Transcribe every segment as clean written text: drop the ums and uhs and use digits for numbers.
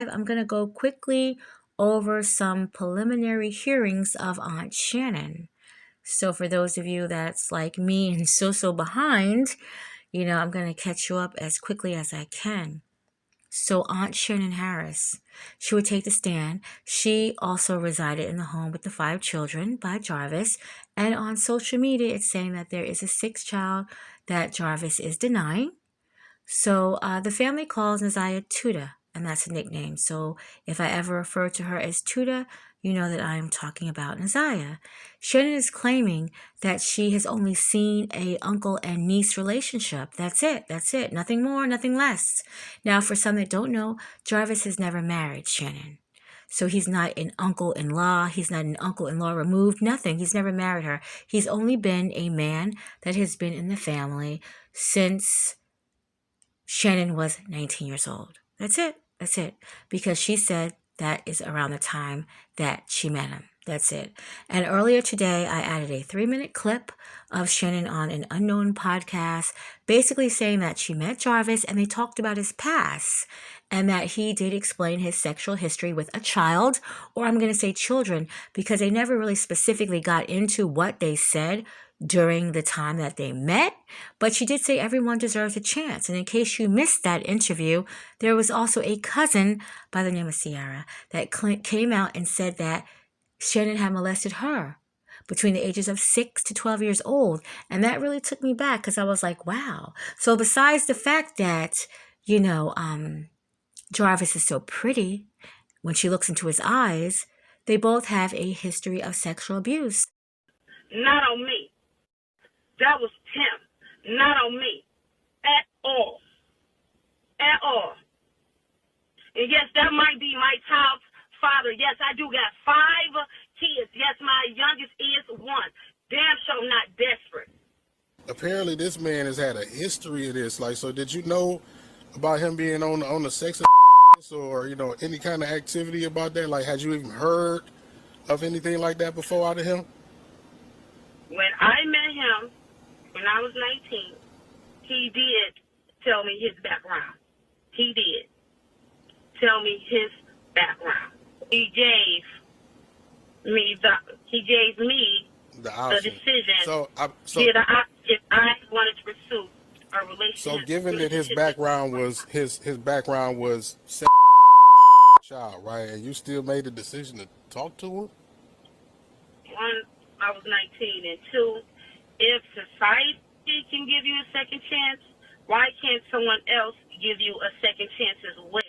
I'm going to go quickly over some preliminary hearings of Aunt Shannon. So for those of you that's like me and so behind, I'm going to catch you up as quickly as I can. So Aunt Shannon Harris, she would take the stand. She also resided in the home with the 5 children by Jarvis. And on social media, it's saying that there is a 6th child that Jarvis is denying. So the family calls Naziah Tuda, and that's a nickname. So if I ever refer to her as Tuda, you know that I am talking about Naziah. Shannon is claiming that she has only seen a uncle and niece relationship. That's it. That's it. Nothing more, nothing less. Now, for some that don't know, Jarvis has never married Shannon. So he's not an uncle-in-law. He's not an uncle-in-law removed. Nothing. He's never married her. He's only been a man that has been in the family since Shannon was 19 years old. That's it. That's it. Because she said that is around the time that she met him. That's it. And earlier today, I added a 3-minute clip of Shannon on an unknown podcast, basically saying that she met Jarvis and they talked about his past and that he did explain his sexual history with a child, or I'm going to say children, because they never really specifically got into what they said during the time that they met, but she did say everyone deserves a chance. And in case you missed that interview, there was also a cousin by the name of Sierra that came out and said that Shannon had molested her between the ages of 6 to 12 years old. And that really took me back because I was like, wow. So besides the fact that, Jarvis is so pretty when she looks into his eyes, they both have a history of sexual abuse. Not on me. That was Tim. Not on me. At all. At all. And yes, that might be my child's father. Yes, I do got 5 kids. Yes, my youngest is 1. Damn sure not desperate. Apparently this man has had a history of this. Like, so did you know about him being on the sex or, any kind of activity about that? Like, had you even heard of anything like that before out of him? When I met him, when I was 19, he did tell me his background. He did tell me his background. He gave me the decision if I wanted to pursue a relationship. So given that his background was child, right? And you still made the decision to talk to him? 1, I was 19, and 2, if society can give you a second chance, why can't someone else give you a second chance as well?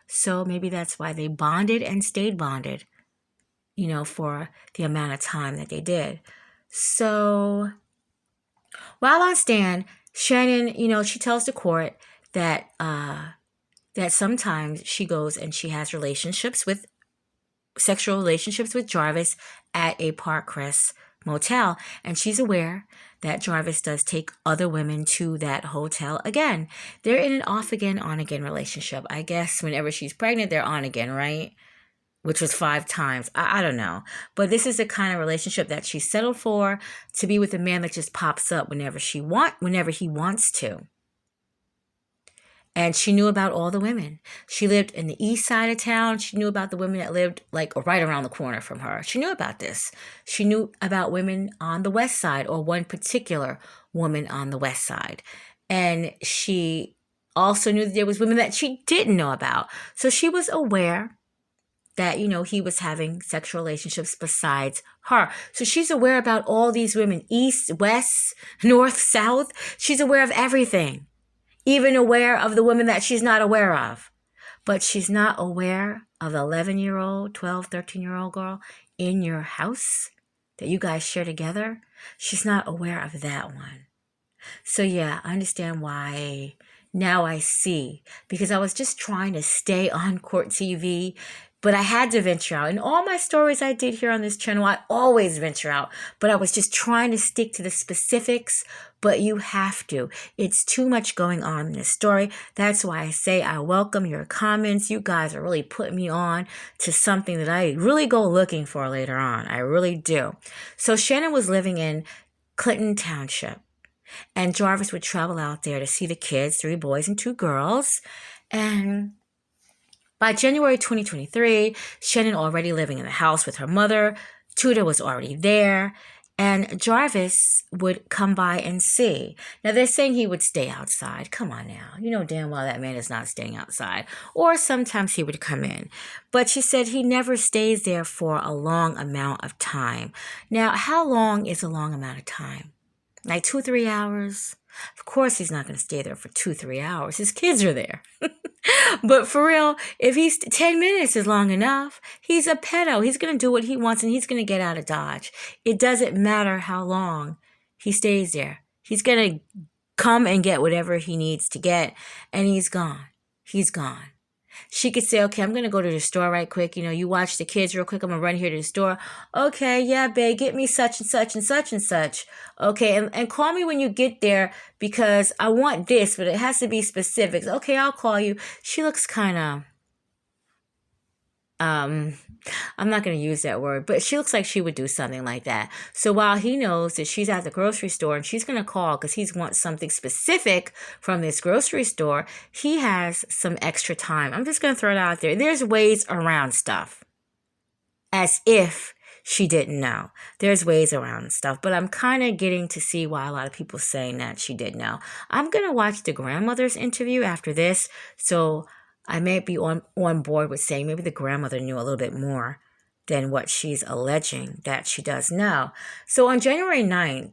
So maybe that's why they bonded and stayed bonded, for the amount of time that they did. So while on stand, Shannon, she tells the court that that sometimes she goes and she has sexual relationships with Jarvis at a Park Crest motel, and she's aware that Jarvis does take other women to that hotel again. They're in an off-again, on-again relationship. I guess whenever she's pregnant, they're on again, right? Which was 5 times. I don't know. But this is the kind of relationship that she settled for, to be with a man that just pops up whenever he wants to. And she knew about all the women. She lived in the east side of town. She knew about the women that lived like right around the corner from her. She knew about this. She knew about women on the west side, or one particular woman on the west side. And she also knew that there was women that she didn't know about. So she was aware that, he was having sexual relationships besides her. So she's aware about all these women, east, west, north, south. She's aware of everything. Even aware of the women that she's not aware of. But she's not aware of the 11-year-old, 12, 13-year-old girl in your house that you guys share together. She's not aware of that one. So yeah, I understand why. Now I see. Because I was just trying to stay on court TV, but I had to venture out. In all my stories I did here on this channel, I always venture out. But I was just trying to stick to the specifics. But you have to. It's too much going on in this story. That's why I say I welcome your comments. You guys are really putting me on to something that I really go looking for later on. I really do. So Shannon was living in Clinton Township. And Jarvis would travel out there to see the kids, 3 boys and 2 girls. And By January 2023, Shannon already living in the house with her mother. Tuda was already there. And Jarvis would come by and see. Now, they're saying he would stay outside. Come on now. You know damn well that man is not staying outside. Or sometimes he would come in. But she said he never stays there for a long amount of time. Now, how long is a long amount of time? Like 2-3 hours? Of course he's not going to stay there for 2-3 hours. His kids are there. But for real, if he's 10 minutes is long enough, he's a pedo. He's going to do what he wants and he's going to get out of Dodge. It doesn't matter how long he stays there. He's going to come and get whatever he needs to get and he's gone. He's gone. She could say, okay, I'm going to go to the store right quick. You know, you watch the kids real quick. I'm going to run here to the store. Okay, yeah, babe, get me such and such and such and such. Okay, and call me when you get there because I want this, but it has to be specifics. Okay, I'll call you. She looks kind of, I'm not going to use that word, but she looks like she would do something like that. So while he knows that she's at the grocery store and she's going to call because he wants something specific from this grocery store, he has some extra time. I'm just going to throw it out there. There's ways around stuff. As if she didn't know. There's ways around stuff, but I'm kind of getting to see why a lot of people saying that she did know. I'm going to watch the grandmother's interview after this, so I may be on board with saying maybe the grandmother knew a little bit more than what she's alleging that she does know. So on January 9th,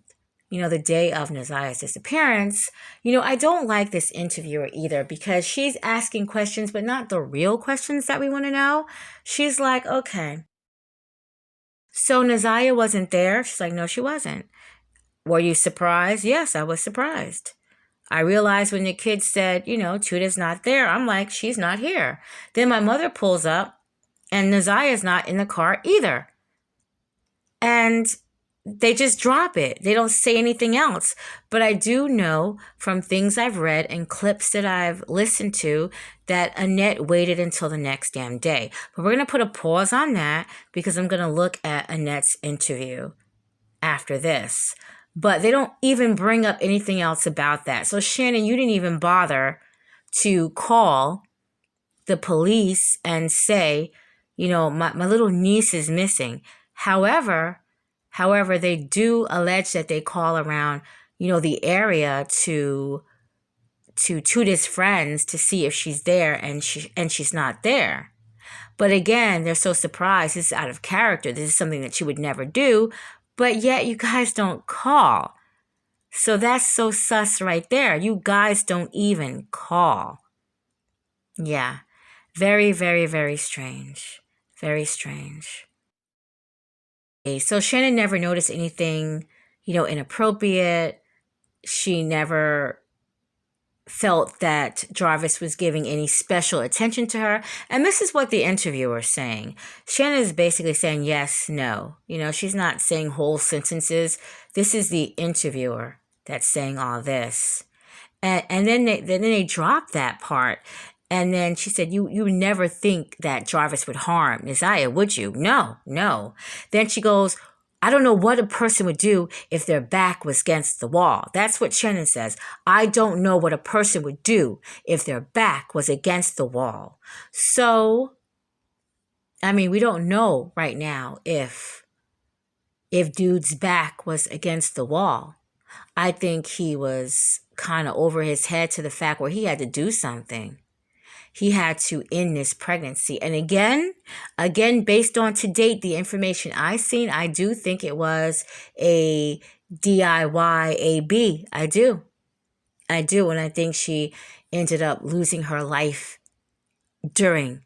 the day of Naziah's disappearance, I don't like this interviewer either because she's asking questions, but not the real questions that we want to know. She's like, okay, so Naziah wasn't there? She's like, no, she wasn't. Were you surprised? Yes, I was surprised. I realized when the kids said, Tuda's not there. I'm like, she's not here. Then my mother pulls up and Naziah's not in the car either. And they just drop it. They don't say anything else. But I do know from things I've read and clips that I've listened to that Annette waited until the next damn day. But we're going to put a pause on that because I'm going to look at Annette's interview after this. But they don't even bring up anything else about that. So Shannon, you didn't even bother to call the police and say, my little niece is missing. However, they do allege that they call around, the area to Tuda's friends to see if she's there and she's not there. But again, they're so surprised. This is out of character. This is something that she would never do. But yet you guys don't call. So that's so sus right there. You guys don't even call. Yeah. Very, very, very strange. Very strange. Okay, so Shannon never noticed anything, inappropriate. She never felt that Jarvis was giving any special attention to her. And this is what the interviewer is saying. Shannon is basically saying yes, no. She's not saying whole sentences. This is the interviewer that's saying all this. And then they drop that part. And then she said, you never think that Jarvis would harm Naziah, would you? No. Then she goes, I don't know what a person would do if their back was against the wall. That's what Shannon says. I don't know what a person would do if their back was against the wall. So, we don't know right now if dude's back was against the wall. I think he was kind of over his head to the fact where he had to do something. He had to end this pregnancy. And again, based on to date, the information I've seen, I do think it was a DIY AB. I do. And I think she ended up losing her life during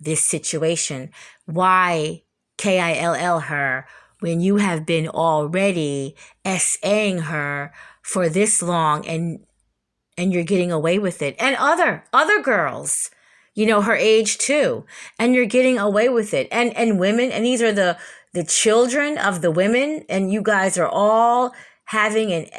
this situation. Why KILL her when you have been already SAing her for this long and you're getting away with it. And other girls, her age too. And you're getting away with it. And women, and these are the children of the women, and you guys are all having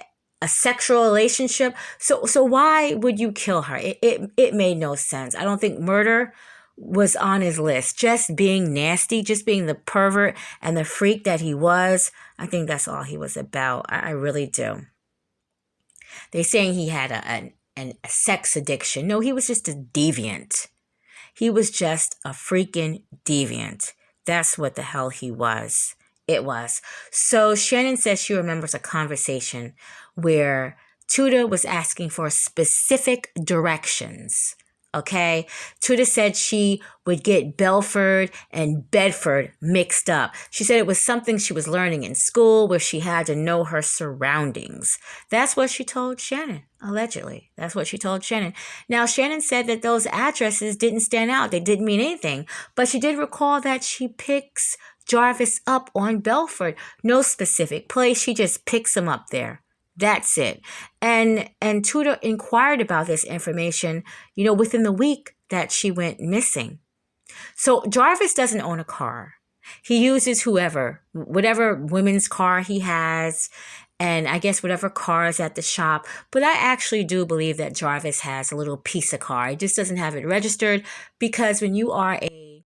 a sexual relationship. So why would you kill her? It made no sense. I don't think murder was on his list. Just being nasty, just being the pervert and the freak that he was. I think that's all he was about. I really do. They're saying he had a sex addiction. No, he was just a deviant. He was just a freaking deviant. That's what the hell he was. It was. So Shannon says she remembers a conversation where Tuda was asking for specific directions. Okay. Tuda said she would get Belford and Bedford mixed up. She said it was something she was learning in school where she had to know her surroundings. That's what she told Shannon, allegedly. That's what she told Shannon. Now, Shannon said that those addresses didn't stand out. They didn't mean anything. But she did recall that she picks Jarvis up on Belford. No specific place. She just picks him up there. That's it. And Tudor inquired about this information, within the week that she went missing. So Jarvis doesn't own a car. He uses whatever women's car he has, and I guess whatever car is at the shop. But I actually do believe that Jarvis has a little piece of car. He just doesn't have it registered, because when you are a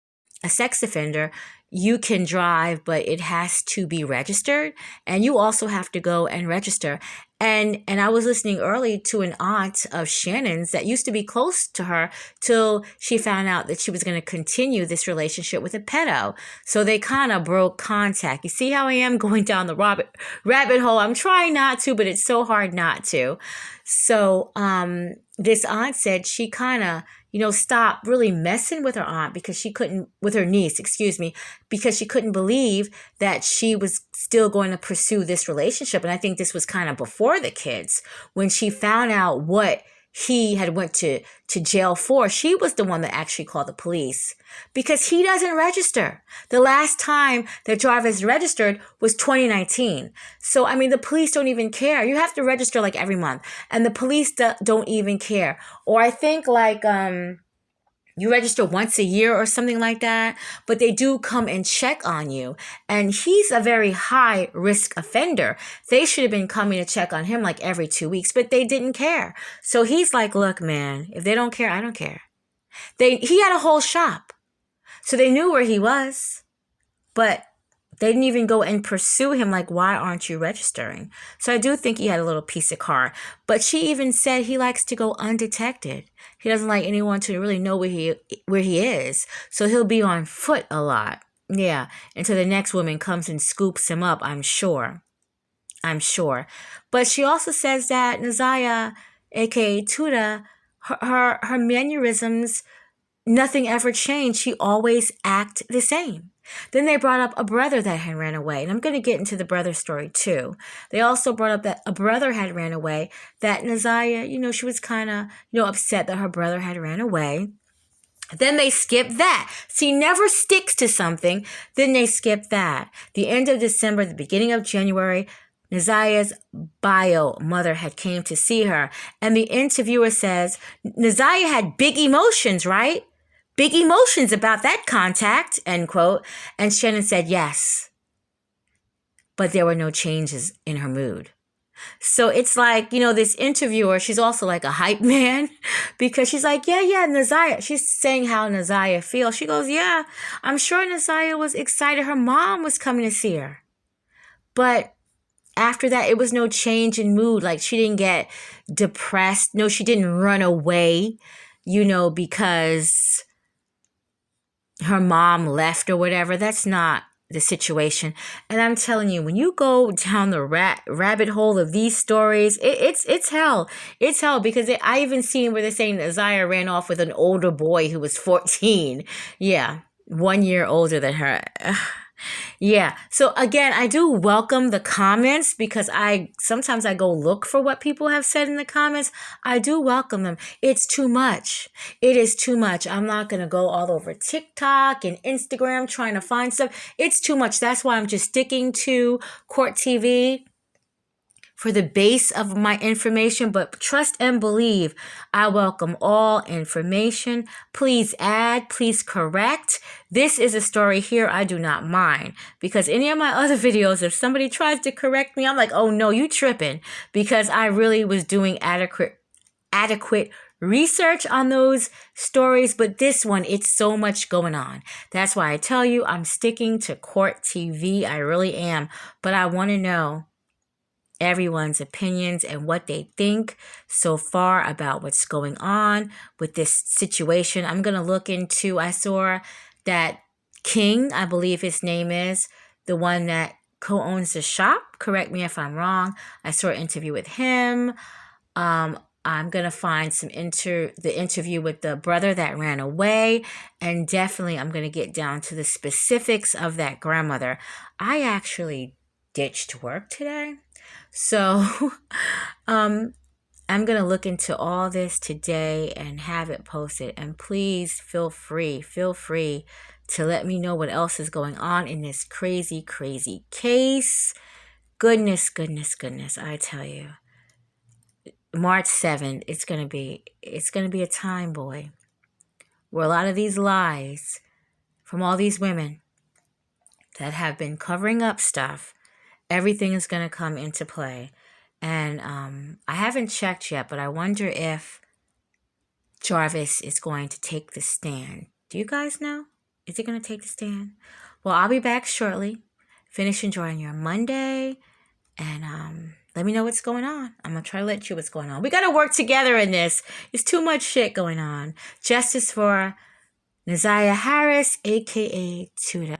sex offender, you can drive, but it has to be registered, and you also have to go and register. And I was listening early to an aunt of Shannon's that used to be close to her till she found out that she was going to continue this relationship with a pedo. So they kind of broke contact. You see how I am going down the rabbit hole? I'm trying not to, but it's so hard not to. So this aunt said she kind of stop really messing with with her niece, because she couldn't believe that she was still going to pursue this relationship. And I think this was kind of before the kids. When she found out what he had went to jail for, she was the one that actually called the police, because he doesn't register. The last time that Jarvis registered was 2019. So, the police don't even care. You have to register like every month, and the police don't even care. Or I think you register once a year or something like that, but they do come and check on you. And he's a very high risk offender. They should have been coming to check on him like every 2 weeks, but they didn't care. So he's like, look, man, if they don't care, I don't care. He had a whole shop, so they knew where he was, but they didn't even go and pursue him. Like, why aren't you registering? So I do think he had a little piece of car. But she even said he likes to go undetected. He doesn't like anyone to really know where he is. So he'll be on foot a lot. Yeah. Until the next woman comes and scoops him up, I'm sure. But she also says that Naziah, aka Tuda, her mannerisms, nothing ever changed. She always acted the same. Then they brought up a brother that had ran away. And I'm going to get into the brother story too. They also brought up that a brother had ran away, that Naziah, she was kind of, upset that her brother had ran away. Then they skipped that. See, never sticks to something. Then they skipped that. The end of December, the beginning of January, Naziah's bio mother had came to see her. And the interviewer says, Naziah had big emotions, right? Big emotions about that contact, end quote. And Shannon said yes. But there were no changes in her mood. So it's like, this interviewer, she's also like a hype man, because she's like, yeah, Naziah. She's saying how Naziah feels. She goes, yeah, I'm sure Naziah was excited her mom was coming to see her. But after that, it was no change in mood. Like, she didn't get depressed. No, she didn't run away, because her mom left or whatever. That's not the situation. And I'm telling you, when you go down the rabbit hole of these stories, it's hell. It's hell, because I even seen where they're saying that Naziah ran off with an older boy who was 14. Yeah, 1 year older than her. Yeah. So again, I do welcome the comments, because sometimes I go look for what people have said in the comments. I do welcome them. It's too much. It is too much. I'm not going to go all over TikTok and Instagram trying to find stuff. It's too much. That's why I'm just sticking to Court TV for the base of my information. But trust and believe, I welcome all information. Please add, please correct. This is a story here I do not mind, because any of my other videos, if somebody tries to correct me, I'm like, oh no, you tripping, because I really was doing adequate research on those stories. But this one, it's so much going on. That's why I tell you, I'm sticking to Court TV. I really am. But I want to know, everyone's opinions and what they think so far about what's going on with this situation. I'm going to look into, I saw that King, I believe his name is, the one that co-owns the shop. Correct me if I'm wrong. I saw an interview with him. I'm going to find the interview with the brother that ran away. And definitely I'm going to get down to the specifics of that grandmother. I actually ditched work today. So I'm going to look into all this today and have it posted. And please feel free to let me know what else is going on in this crazy, crazy case. Goodness, I tell you. March 7th, it's going to be a time, boy, where a lot of these lies from all these women that have been covering up stuff, everything is going to come into play. And I haven't checked yet, but I wonder if Jarvis is going to take the stand. Do you guys know? Is he going to take the stand? Well, I'll be back shortly. Finish enjoying your Monday. And let me know what's going on. I'm going to try to let you what's going on. We got to work together in this. There's too much shit going on. Justice for Naziah Harris, a.k.a. Tuda.